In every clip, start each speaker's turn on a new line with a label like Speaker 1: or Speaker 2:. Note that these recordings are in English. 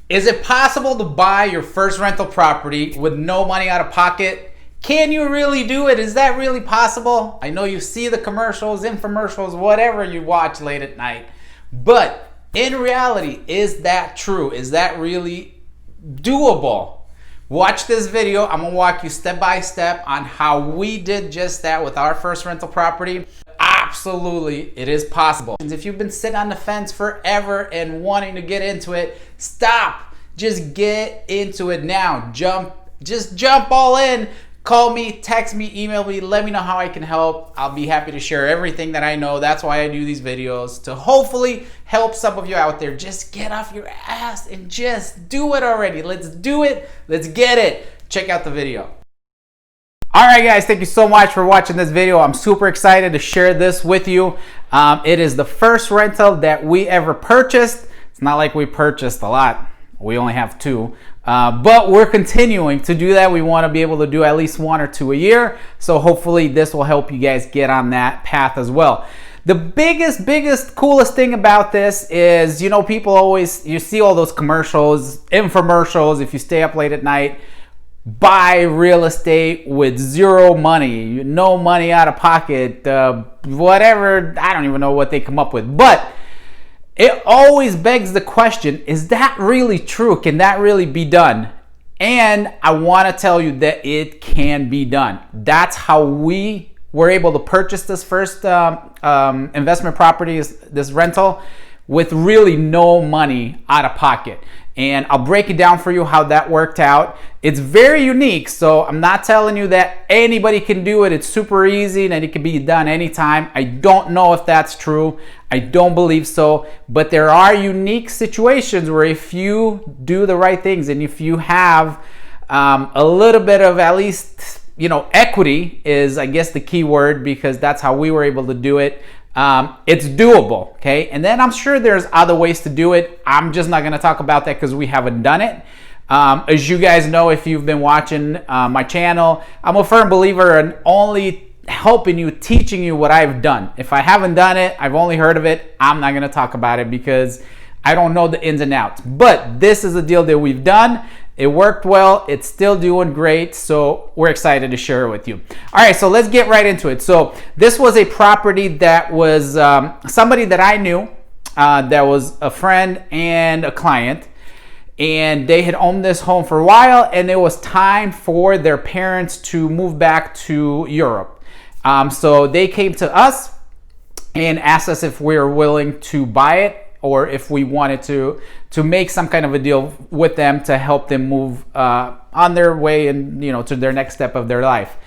Speaker 1: Is it possible to buy your first rental property with no money out of pocket? Can you really do it? Is that really possible? I know you see the commercials, infomercials, whatever you watch late at night. But in reality, is that true? Is that really doable? Watch this video. I'm gonna walk you step by step on how we did just that with our first rental property. Absolutely, it is possible. If you've been sitting on the fence forever and wanting to get into it, stop. Just get into it now. Just jump all in. Call me, text me, email me, let me know how I can help. I'll be happy to share everything that I know. That's why I do these videos, to hopefully help some of you out there. Just get off your ass and just do it already. Let's do it. Let's get it. Check out the video. All right, guys, thank you so much for watching this video. I'm super excited to share this with you. It is the first rental that we ever purchased. It's not like we purchased a lot. We only have two, but we're continuing to do that. We want to be able to do at least one or two a year. So hopefully this will help you guys get on that path as well. The biggest, coolest thing about this is, you know, people always, you see all those commercials, infomercials, if you stay up late at night, buy real estate with zero money, no money out of pocket, whatever. I don't even know what they come up with, but it always begs the question, is that really true? Can that really be done? And I want to tell you that it can be done. That's how we were able to purchase this first investment property, this rental, with really no money out of pocket. And I'll break it down for you how that worked out. It's very unique, so I'm not telling you that anybody can do it. It's super easy and it can be done anytime. I don't know if that's true. I don't believe so, but there are unique situations where if you do the right things and if you have a little bit of, at least, you know, equity is, I guess, the key word, because that's how we were able to do it. It's doable, okay? And then I'm sure there's other ways to do it. I'm just not gonna talk about that because we haven't done it. As you guys know, if you've been watching my channel, I'm a firm believer in only helping you, teaching you what I've done. If I haven't done it, I've only heard of it, I'm not gonna talk about it because I don't know the ins and outs. But this is a deal that we've done. It worked well. It's still doing great. So we're excited to share it with you. All right, so let's get right into it. So this was a property that was somebody that I knew, that was a friend and a client. And they had owned this home for a while, and it was time for their parents to move back to Europe. So they came to us and asked us if we were willing to buy it, or if we wanted to make some kind of a deal with them to help them move on their way and, you know, to their next step of their life.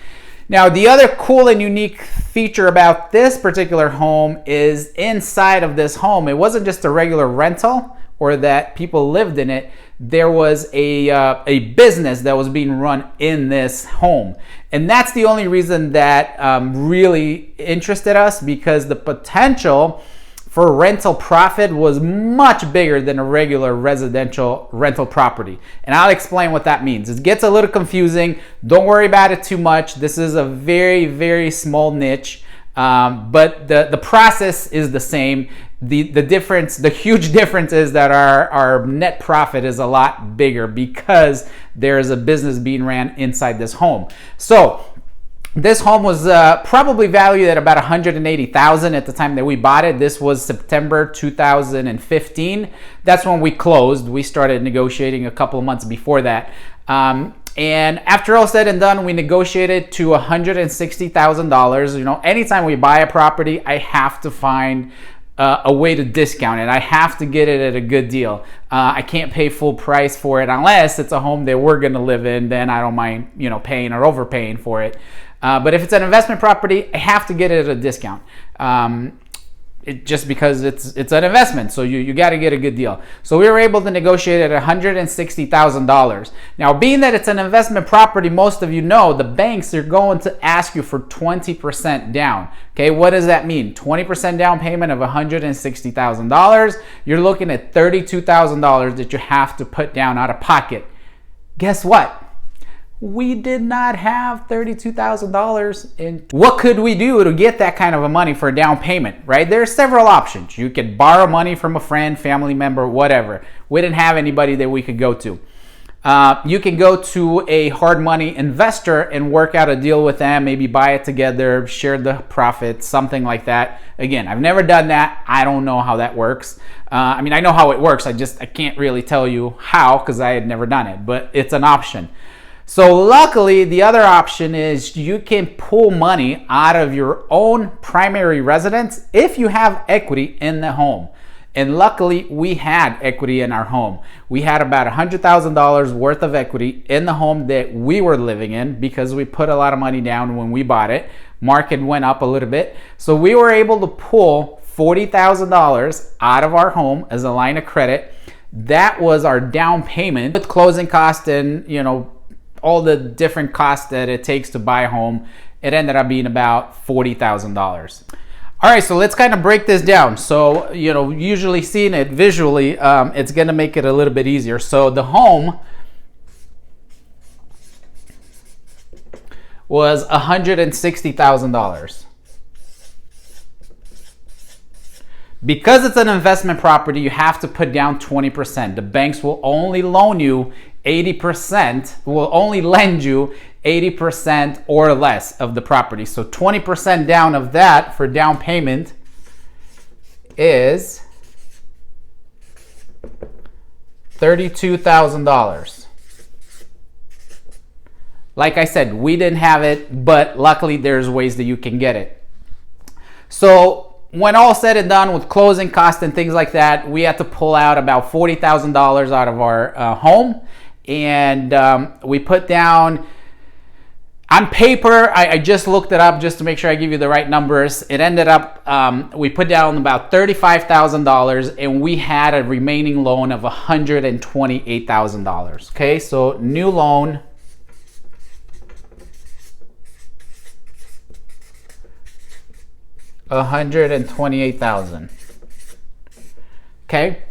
Speaker 1: Now, the other cool and unique feature about this particular home is inside of this home, it wasn't just a regular rental or that people lived in it. There was a business that was being run in this home. And that's the only reason that really interested us, because the potential for rental profit was much bigger than a regular residential rental property. And I'll explain what that means. It gets a little confusing. Don't worry about it too much. This is a very, very small niche, but the process is the same. The difference, the huge difference is that our net profit is a lot bigger because there is a business being ran inside this home. So this home was probably valued at about $180,000 at the time that we bought it. This was September 2015. That's when we closed. We started negotiating a couple of months before that. And after all said and done, we negotiated to $160,000. You know, anytime we buy a property, I have to find a way to discount it. I have to get it at a good deal. I can't pay full price for it unless it's a home that we're gonna live in. Then I don't mind, you know, paying or overpaying for it. But if it's an investment property, I have to get it at a discount. Just because it's an investment, so you got to get a good deal. So we were able to negotiate at $160,000. Now, being that it's an investment property, most of you know the banks are going to ask you for 20% down. Okay, what does that mean? 20% down payment of $160,000. You're looking at $32,000 that you have to put down out of pocket. Guess what? we did not have $32,000 in. What could we do to get that kind of a money for a down payment, right? There are several options. You could borrow money from a friend, family member, whatever. We didn't have anybody that we could go to. You can go to a hard money investor and work out a deal with them, maybe buy it together, share the profits, something like that. Again, I've never done that. I don't know how that works. I mean, I know how it works. I can't really tell you how because I had never done it, but it's an option. So luckily, the other option is you can pull money out of your own primary residence if you have equity in the home. And luckily, we had equity in our home. We had about $100,000 worth of equity in the home that we were living in because we put a lot of money down when we bought it. Market went up a little bit. So we were able to pull $40,000 out of our home as a line of credit. That was our down payment with closing costs and, all the different costs that it takes to buy a home. It ended up being about $40,000. All right, so let's kind of break this down. So, usually seeing it visually, it's going to make it a little bit easier. So the home was $160,000. Because it's an investment property, you have to put down 20%. The banks will only loan you 80%, will only lend you 80% or less of the property. So 20% down of that for down payment is $32,000. Like I said, we didn't have it, but luckily there's ways that you can get it. So when all said and done with closing costs and things like that, we had to pull out about $40,000 out of our home. And we put down, on paper, I just looked it up just to make sure I give you the right numbers. It ended up, we put down about $35,000 and we had a remaining loan of $128,000. Okay, so new loan. $128,000. Okay,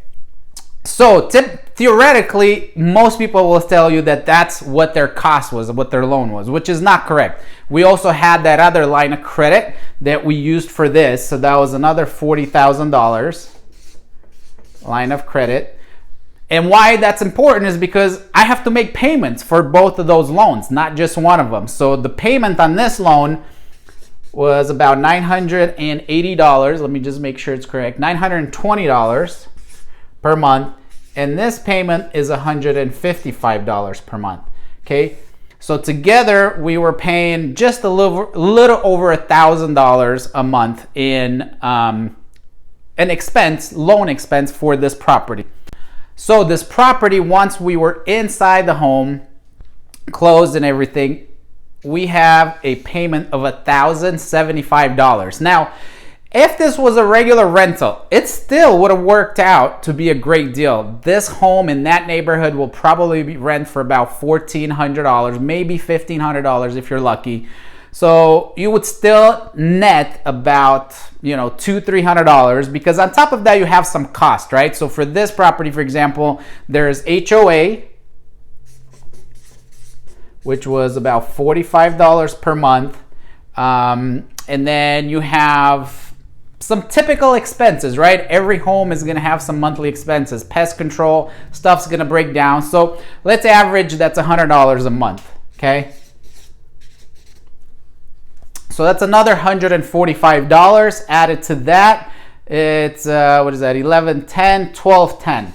Speaker 1: so theoretically, most people will tell you that that's what their cost was, what their loan was, which is not correct. We also had that other line of credit that we used for this, so that was another $40,000 line of credit. And why that's important is because I have to make payments for both of those loans, not just one of them. So the payment on this loan was about $980. Let me just make sure it's correct. $920 per month. And this payment is $155 per month. Okay. So together we were paying just a little over $1,000 a month in an expense, loan expense for this property. So this property, once we were inside the home, closed and everything, we have a payment of $1,075. Now, if this was a regular rental, it still would have worked out to be a great deal. This home in that neighborhood will probably be rent for about $1,400, maybe $1,500 if you're lucky. So you would still net about, $200-300 because on top of that you have some cost, right? So for this property, for example, there's HOA, which was about $45 per month. And then you have some typical expenses, right? Every home is gonna have some monthly expenses. Pest control, stuff's gonna break down. So let's average that's $100 a month, okay? So that's another $145 added to that. It's, what is that, 1110, 1210.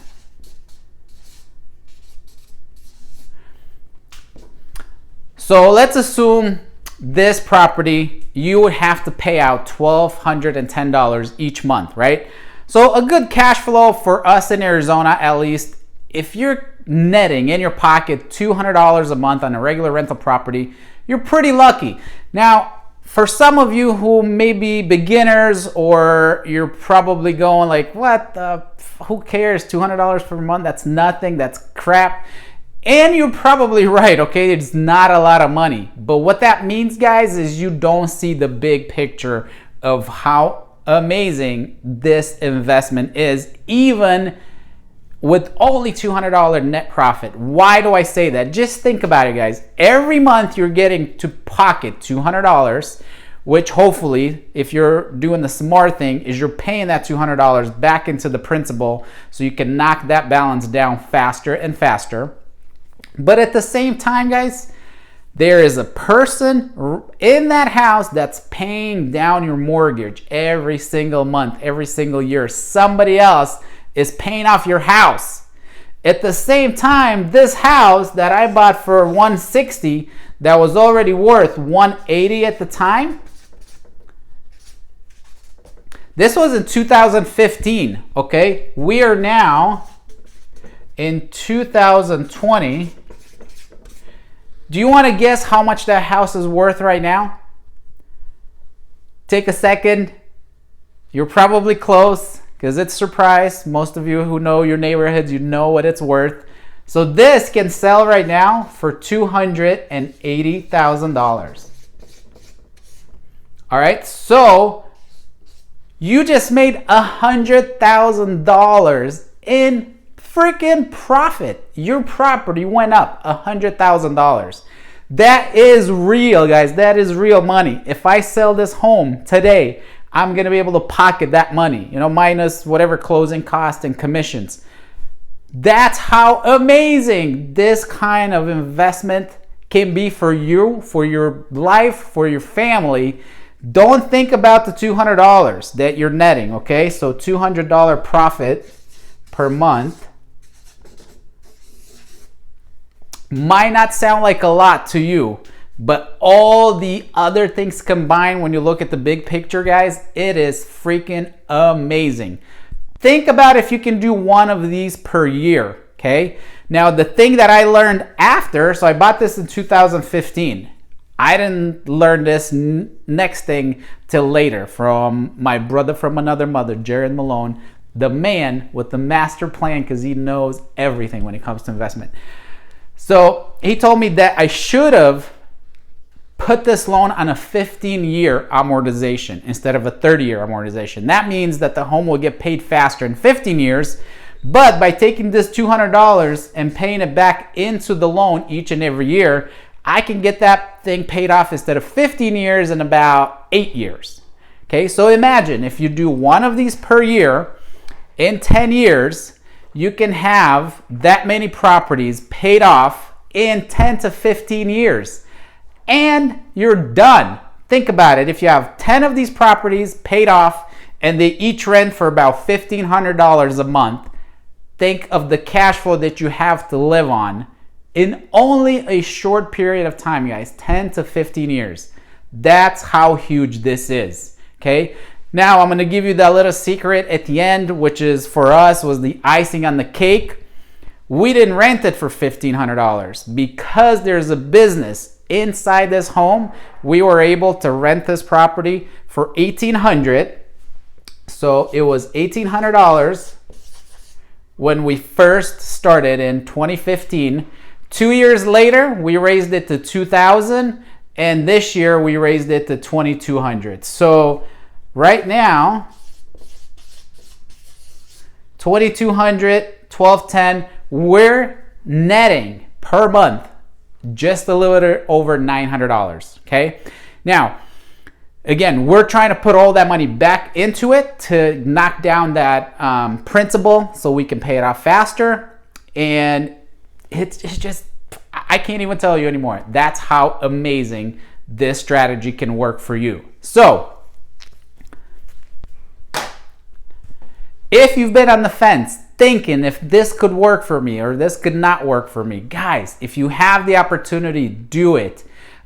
Speaker 1: So let's assume this property, you would have to pay out $1,210 each month, right? So a good cash flow for us in Arizona, at least, if you're netting in your pocket $200 a month on a regular rental property, you're pretty lucky. Now, for some of you who may be beginners or you're probably going like, what the, who cares, $200 per month, that's nothing, that's crap. And you're probably right, okay? It's not a lot of money. But what that means, guys, is you don't see the big picture of how amazing this investment is, even with only $200 net profit. Why do I say that? Just think about it, guys. Every month you're getting to pocket $200, which hopefully, if you're doing the smart thing, is you're paying that $200 back into the principal so you can knock that balance down faster and faster. But at the same time, guys, there is a person in that house that's paying down your mortgage every single month, every single year. Somebody else is paying off your house. At the same time, this house that I bought for $160 that was already worth $180 at the time, this was in 2015, okay? We are now in 2020. Do you want to guess how much that house is worth right now? Take a second. You're probably close, because it's a surprise. Most of you who know your neighborhoods, you know what it's worth. So this can sell right now for $280,000. All right, so you just made $100,000 in freaking profit. Your property went up $100,000. That is real, guys. That is real money. If I sell this home today, I'm going to be able to pocket that money, minus whatever closing costs and commissions. That's how amazing this kind of investment can be for you, for your life, for your family. Don't think about the $200 that you're netting, okay? So $200 profit per month might not sound like a lot to you, but all the other things combined, when you look at the big picture, guys, it is freaking amazing. Think about if you can do one of these per year, okay? Now, the thing that I learned after, so I bought this in 2015. I didn't learn this next thing till later from my brother from another mother, Jared Malone, the man with the master plan, because he knows everything when it comes to investment. So he told me that I should have put this loan on a 15-year amortization instead of a 30-year amortization. That means that the home will get paid faster in 15 years, but by taking this $200 and paying it back into the loan each and every year, I can get that thing paid off instead of 15 years in about 8 years. Okay, so imagine if you do one of these per year, in 10 years, you can have that many properties paid off in 10 to 15 years. And you're done. Think about it. If you have 10 of these properties paid off and they each rent for about $1,500 a month, think of the cash flow that you have to live on in only a short period of time, guys, 10 to 15 years. That's how huge this is, okay? Now, I'm going to give you that little secret at the end, which is for us was the icing on the cake. We didn't rent it for $1,500 because there's a business inside this home. We were able to rent this property for $1,800. So it was $1,800 when we first started in 2015. 2 years later, we raised it to $2,000, and this year we raised it to $2,200. So right now, $2,200, $1,210, we're netting per month just a little bit over $900, okay? Now, again, we're trying to put all that money back into it to knock down that principal so we can pay it off faster. And it's just, I can't even tell you anymore. That's how amazing this strategy can work for you. So, if you've been on the fence thinking if this could work for me or this could not work for me, guys, if you have the opportunity, do it.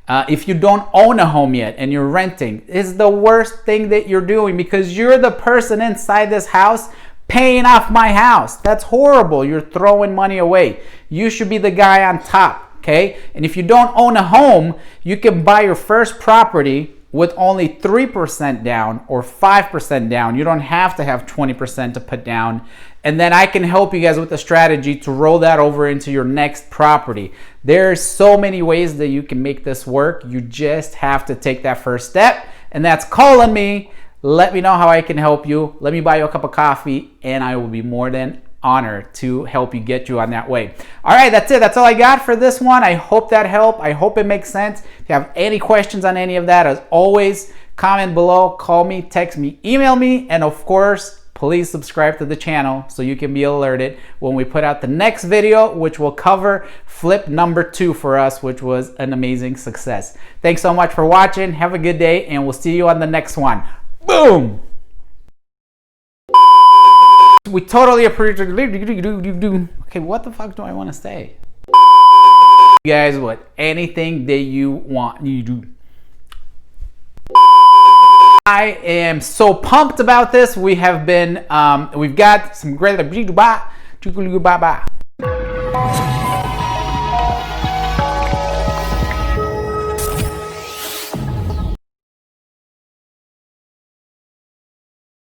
Speaker 1: If you don't own a home yet and you're renting, it's the worst thing that you're doing because you're the person inside this house paying off my house. That's horrible. You're throwing money away. You should be the guy on top, okay? And if you don't own a home, you can buy your first property with only 3% down or 5% down. You don't have to have 20% to put down. And then I can help you guys with a strategy to roll that over into your next property. There's so many ways that you can make this work. You just have to take that first step, and that's calling me. Let me know how I can help you. Let me buy you a cup of coffee, and I will be more than honor to help you get you on that way. All right, that's it. That's all I got for this one. I hope that helped. I hope it makes sense. If you have any questions on any of that, as always, comment below, call me, text me, email me, and of course, please subscribe to the channel so you can be alerted when we put out the next video, which will cover flip number 2 for us, which was an amazing success. Thanks so much for watching. Have a good day, and we'll see you on the next one. Boom! We totally appreciate. Okay, what the fuck do I want to say? You guys, what anything that you want, you do. I am so pumped about this. We have been, we've got some great.